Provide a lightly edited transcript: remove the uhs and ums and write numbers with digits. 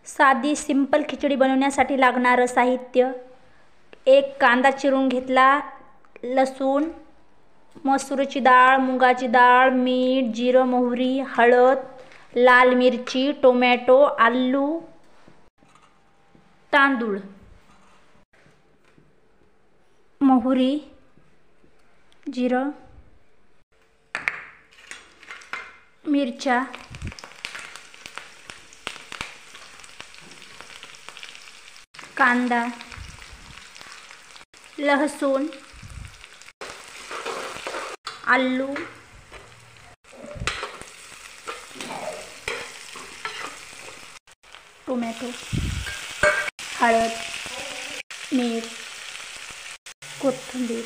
साधी सिंपल खिचडी बनवण्यासाठी लागणारं साहित्य: एक कांदा चिरून घेतला, लसूण, मसूरची डाळ, मुगाची डाळ, मीठ, जिरं, मोहरी, हळद, लाल मिरची, टोमॅटो, आलू, तांदूळ, मोहरी, जिरं, मिरच्या, कांदा, लहसुन, आलू, टोमॅटो, हळद, मीठ, कोथिंबीर,